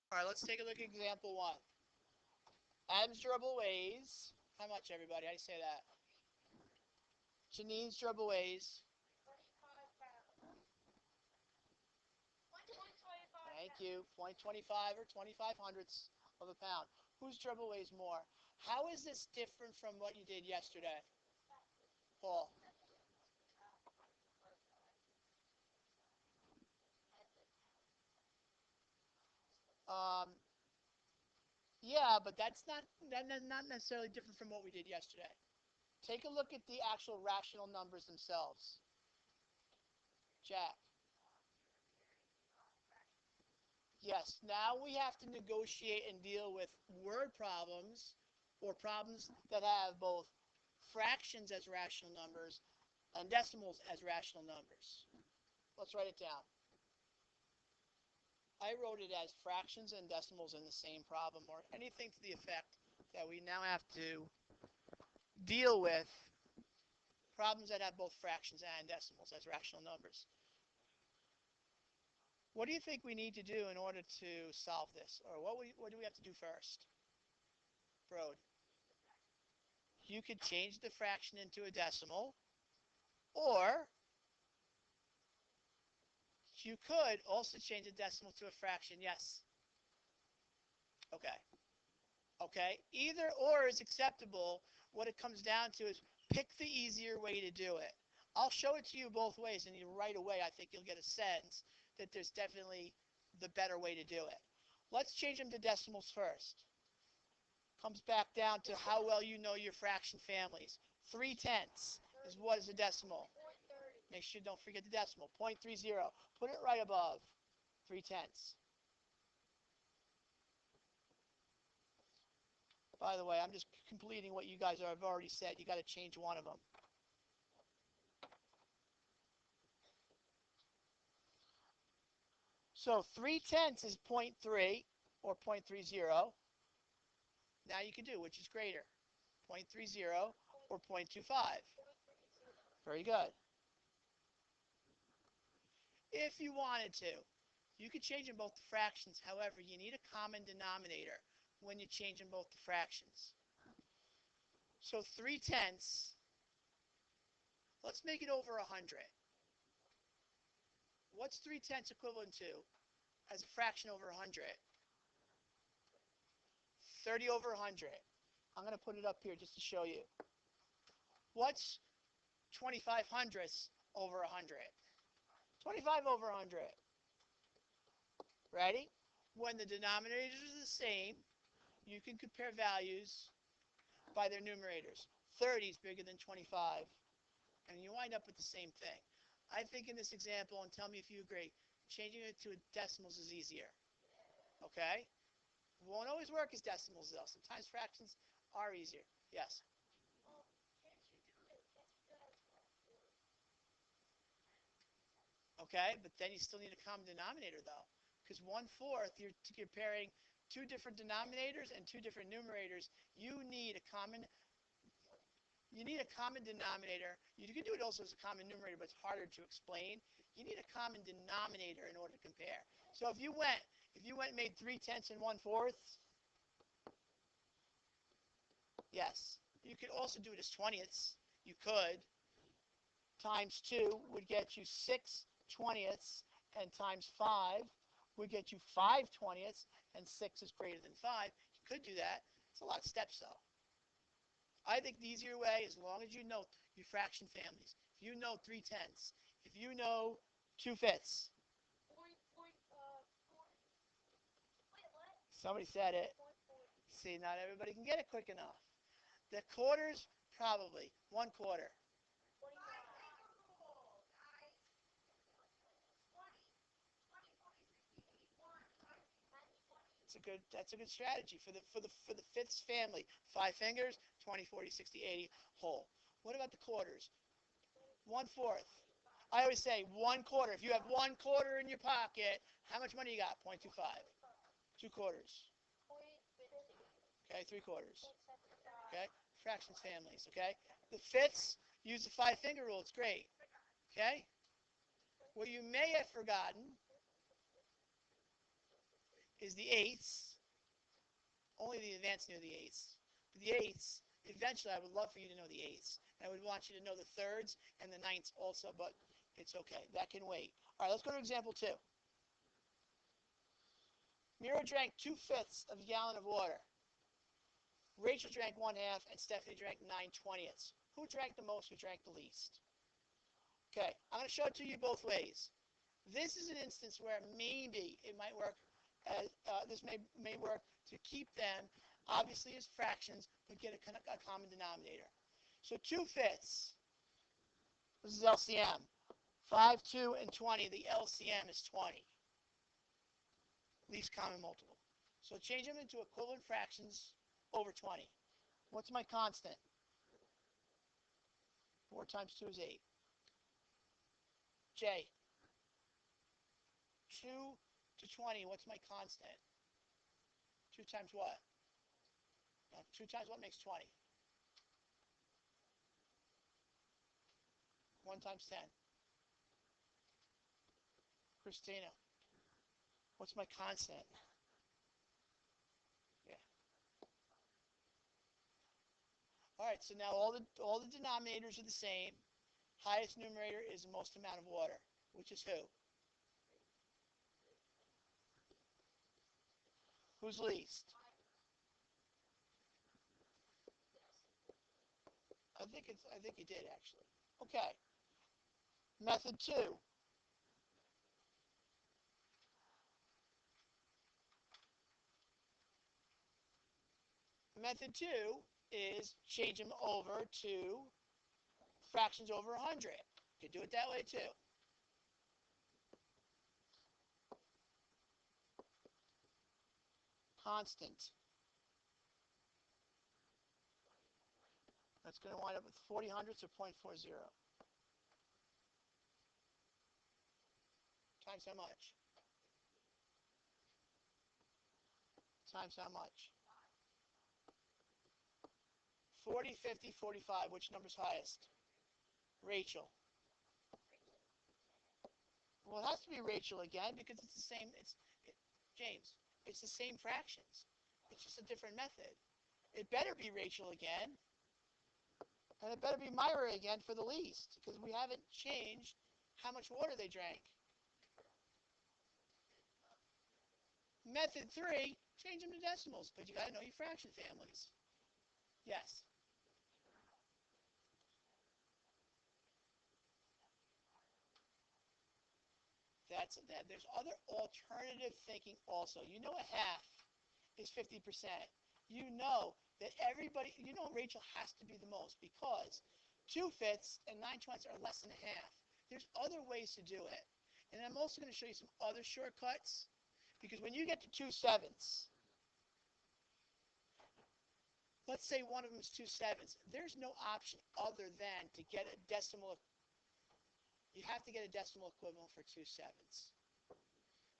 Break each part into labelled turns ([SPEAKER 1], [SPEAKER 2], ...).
[SPEAKER 1] All right, let's take a look at example one. Adam's dribble weighs, how much, everybody? How do you say that? Janine's dribble weighs. Thank you. 0.25 or 25 hundredths of a pound. Whose dribble weighs more? How is this different from what you did yesterday? Paul. Um, yeah, but that's not necessarily different from what we did yesterday. Take a look at the actual rational numbers themselves. Jack. Yes, now we have to negotiate and deal with word problems or problems that have both fractions as rational numbers and decimals as rational numbers. Let's write it down. I wrote it as fractions and decimals in the same problem, or anything to the effect that we now have to deal with problems that have both fractions and decimals as rational numbers. What do you think we need to do in order to solve this? Or what do we have to do first? Brode. You could change the fraction into a decimal, or you could also change a decimal to a fraction. Yes. Okay. Okay. Either or is acceptable. What it comes down to is pick the easier way to do it. I'll show it to you both ways, and right away I think you'll get a sense that there's definitely the better way to do it. Let's change them to decimals first. Comes back down to how well you know your fraction families. 3/10 is what is a decimal. Make sure you don't forget the decimal. 0.30. Put it right above 3/10. By the way, I'm just completing what you guys have already said. You got to change one of them. So 3/10 is 0.3 or 0.30. Now you can do which is greater, 0.30 or 0.25. Very good. If you wanted to, you could change in both the fractions. However, you need a common denominator when you change in both the fractions. So 3/10, let's make it over 100. What's 3/10 equivalent to as a fraction over 100? 30 over 100. I'm going to put it up here just to show you. What's 25 hundredths over 100? 25 over 100. Ready? When the denominators are the same, you can compare values by their numerators. 30 is bigger than 25, and you wind up with the same thing. I think in this example, and tell me if you agree, changing it to decimals is easier. Okay? It won't always work as decimals, though. Sometimes fractions are easier. Yes? Okay, but then you still need a common denominator, though, because 1/4, you're comparing two different denominators and two different numerators. You need a common denominator. You can do it also as a common numerator, but it's harder to explain. You need a common denominator in order to compare. So if you went and made 3/10 and 1/4, yes. You could also do it as 20ths. You could. Times 2 would get you 6/20ths, and times 5 would get you 5/20ths, and 6 is greater than 5. You could do that. It's a lot of steps, though. I think the easier way, as long as you know your fraction families, if you know 3/10, if you know 2/5, somebody said it. See, not everybody can get it quick enough. The quarters, probably 1/4. That's a good strategy for the fifths family. 5 fingers, 20, 40, 60, 80, whole. What about the quarters? 1/4. I always say 1/4. If you have 1/4 in your pocket, how much money you got? 0.25. 2/4. Okay, 3/4. Okay, fractions families. Okay, the fifths use the 5 finger rule. It's great. Okay, what you may have forgotten is the eighths. Only the advanced knew the eighths. But the eighths, eventually I would love for you to know the eighths. And I would want you to know the thirds and the ninths also, but it's okay. That can wait. All right, let's go to example 2. Mira drank 2/5 of a gallon of water. Rachel drank 1/2 and Stephanie drank 9/20. Who drank the most? Who drank the least? Okay, I'm going to show it to you both ways. This is an instance where maybe it might work. This may work to keep them obviously as fractions, but get a common denominator. So 2/5. This is LCM. 5, 2, and 20. The LCM is 20. Least common multiple. So change them into equivalent fractions over 20. What's my constant? 4 times 2 is 8. J. 2 to 20, what's my constant? 2 times what? No, 2 times what makes 20? 1 times 10. Christina, what's my constant? Yeah. All right, so now all the denominators are the same. Highest numerator is the most amount of water, which is who? Who's least? I think you did actually. Okay. Method 2. Method 2 is change them over to fractions over 100. You could do it that way too. Constant. That's going to wind up with 40 hundredths or 0.40. Times how much? Times how much? 40, 50, 45. Which number's highest? Rachel. Well, it has to be Rachel again because it's the same. James. It's the same fractions. It's just a different method. It better be Rachel again. And it better be Myra again for the least because we haven't changed how much water they drank. Method 3, change them to decimals, but you got to know your fraction families. Yes. There's other alternative thinking also. You know a half is 50%. You know that Rachel has to be the most because 2/5 and 9/20 are less than a half. There's other ways to do it. And I'm also going to show you some other shortcuts because when you get to 2/7, let's say one of them is 2/7, there's no option other than to get a decimal. You have to get a decimal equivalent for 2/7.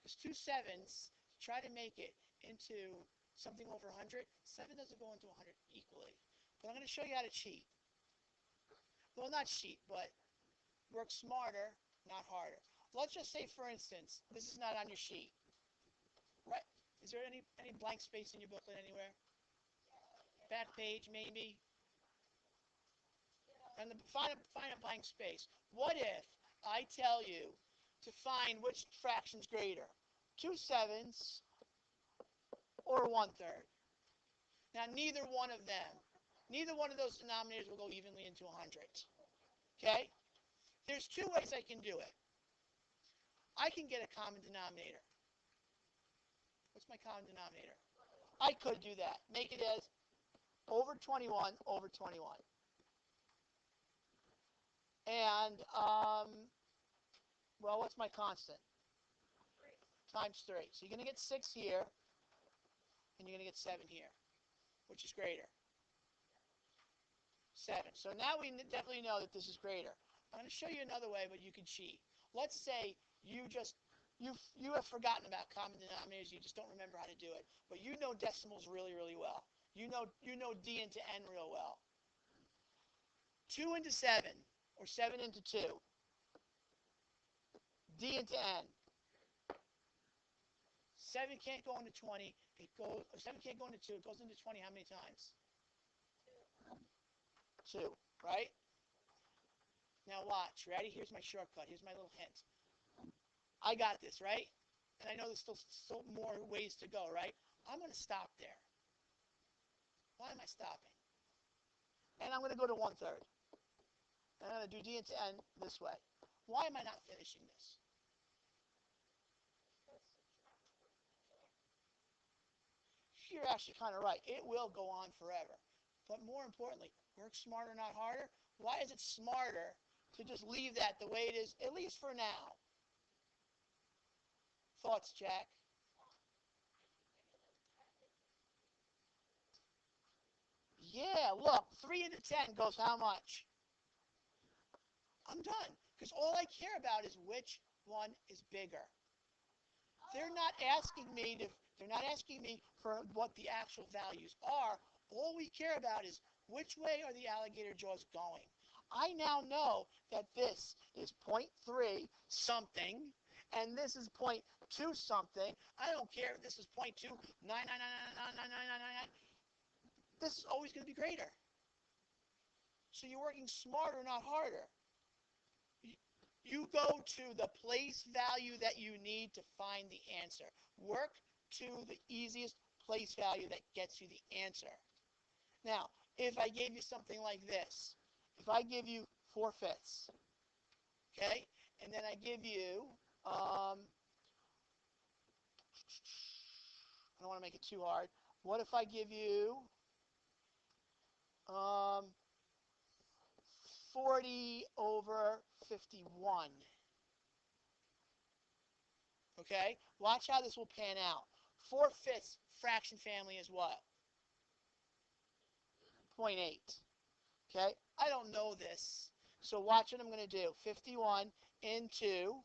[SPEAKER 1] Because 2/7, try to make it into something over 100. 7 doesn't go into 100 equally. But I'm going to show you how to cheat. Well, not cheat, but work smarter, not harder. Let's just say, for instance, this is not on your sheet. Right? Is there any blank space in your booklet anywhere? Back page, maybe? And find a blank space. What if I tell you to find which fraction's greater? 2/7 or 1/3? Now, neither one of those denominators will go evenly into 100. Okay? There's 2 ways I can do it. I can get a common denominator. What's my common denominator? I could do that. Make it as over 21 over 21. And, well, what's my constant? Times 3. So you're going to get 6 here, and you're going to get 7 here. Which is greater? 7. So now we definitely know that this is greater. I'm going to show you another way, but you can cheat. Let's say you have forgotten about common denominators. You just don't remember how to do it. But you know decimals really, really well. You know D into N real well. 2 into 7, or 7 into 2. D into N. 7 can't go into 20. 7 can't go into 2. It goes into 20 how many times? 2, right? Now watch. Ready? Here's my shortcut. Here's my little hint. I got this, right? And I know there's still more ways to go, right? I'm going to stop there. Why am I stopping? And I'm going to go to 1/3. And I'm going to do D into N this way. Why am I not finishing this? You're actually kind of right. It will go on forever. But more importantly, work smarter, not harder. Why is it smarter to just leave that the way it is, at least for now? Thoughts, Jack? Yeah, look, 3 into 10 goes how much? I'm done. Because all I care about is which one is bigger. They're not asking me to, they're not asking me for what the actual values are. All we care about is which way are the alligator jaws going. I now know that this is 0.3 something, and this is 0.2 something. I don't care if this is 0.2, 999999999. This is always going to be greater. So you're working smarter, not harder. You go to the place value that you need to find the answer. Work to the easiest place value that gets you the answer. Now, if I gave you something like this, if I give you 4/5, okay, and then I give you, I don't want to make it too hard. What if I give you 40/51? Okay, watch how this will pan out. 4/5 fraction family is what? 0.8. Okay, I don't know this, so watch what I'm going to do. 51 into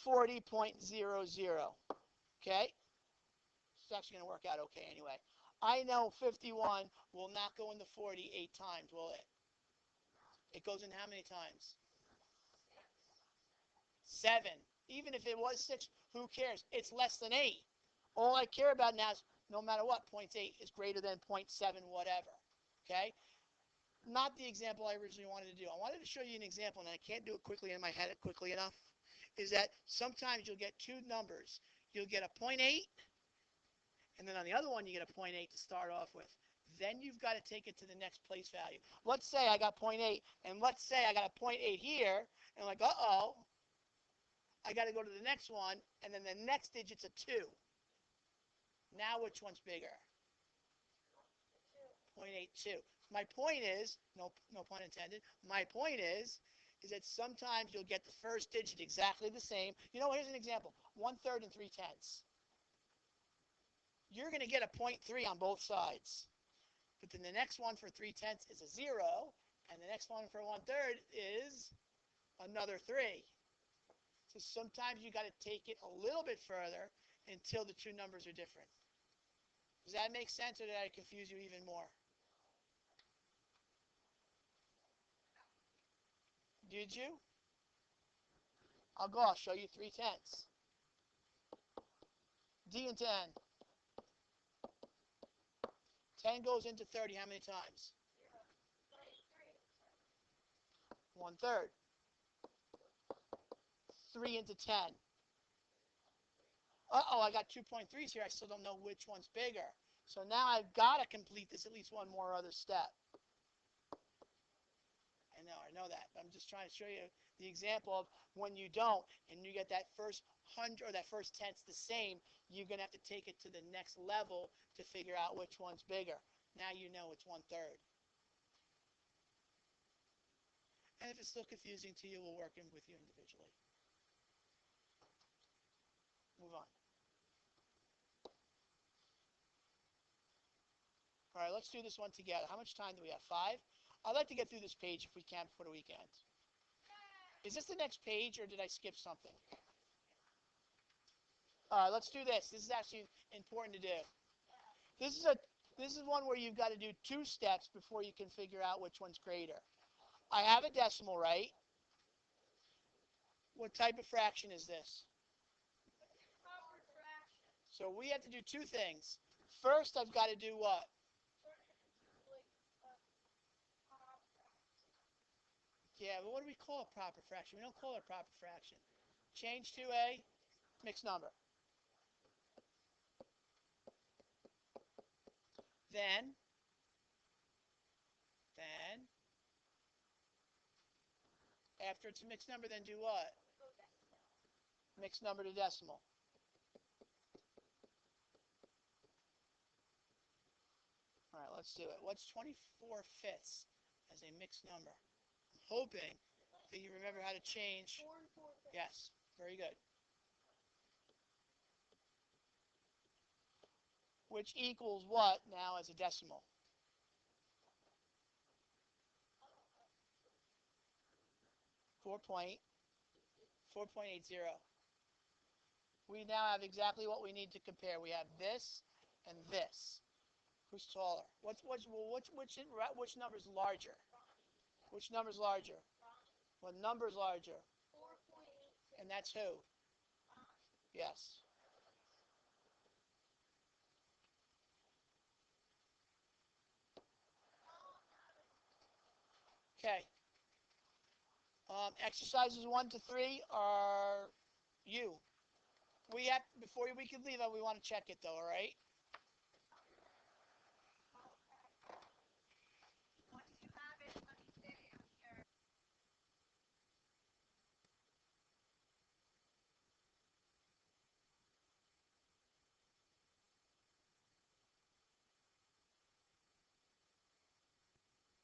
[SPEAKER 1] 40.00. Okay, it's actually going to work out okay anyway. I know 51 will not go into 40 8 times, will it? It goes in how many times? 7. Even if it was 6, who cares? It's less than 8. All I care about now is no matter what, 0.8 is greater than 0.7 whatever. Okay? Not the example I originally wanted to do. I wanted to show you an example, and I can't do it quickly in my head quickly enough, is that sometimes you'll get two numbers. You'll get a 0.8, and then on the other one you get a 0.8 to start off with. Then you've got to take it to the next place value. Let's say I got 0.8, and let's say I got a 0.8 here, and I'm like, uh-oh, I got to go to the next one, and then the next digit's a 2. Now which one's bigger? 0.82. My point is, no pun intended, my point is that sometimes you'll get the first digit exactly the same. You know, here's an example. 1/3 and 3/10. You're going to get a 0.3 on both sides. But then the next one for 3/10 is a 0, and the next one for 1/3 is another 3. So sometimes you got to take it a little bit further until the two numbers are different. Does that make sense, or did I confuse you even more? Did you? I'll show you 3/10. D into N. 10 goes into 30 how many times? 1/3. 3 into 10. Uh-oh, I got 2.3s here. I still don't know which one's bigger. So now I've got to complete this at least one more other step. I know that. But I'm just trying to show you the example of when you don't, and you get that first 100 or that first tenth the same, you're going to have to take it to the next level to figure out which one's bigger. Now you know it's 1/3. And if it's still confusing to you, we'll work in with you individually. Move on. All right, let's do this one together. How much time do we have? 5? I'd like to get through this page if we can before the weekend. Is this the next page, or did I skip something? All right, let's do this. This is actually important to do. This is one where you've got to do 2 steps before you can figure out which one's greater. I have a decimal, right? What type of fraction is this? So we have to do two things. First, I've got to do what? Yeah, but what do we call a proper fraction? We don't call it a proper fraction. Change to a mixed number. Then, after it's a mixed number, then do what? Mixed number to decimal. All right, let's do it. What's 24/5 as a mixed number? I'm hoping that you remember how to change.
[SPEAKER 2] 4 and 4/5.
[SPEAKER 1] Yes, very good. Which equals what now as a decimal? 4.80. We now have exactly what we need to compare. We have this and this. Who's taller? Which number's larger? Which number's larger? What number's larger?
[SPEAKER 2] 4.86.
[SPEAKER 1] And that's who? Yes. Okay. Exercises 1 to 3 are you. We have before we can leave. We want to check it though. All right.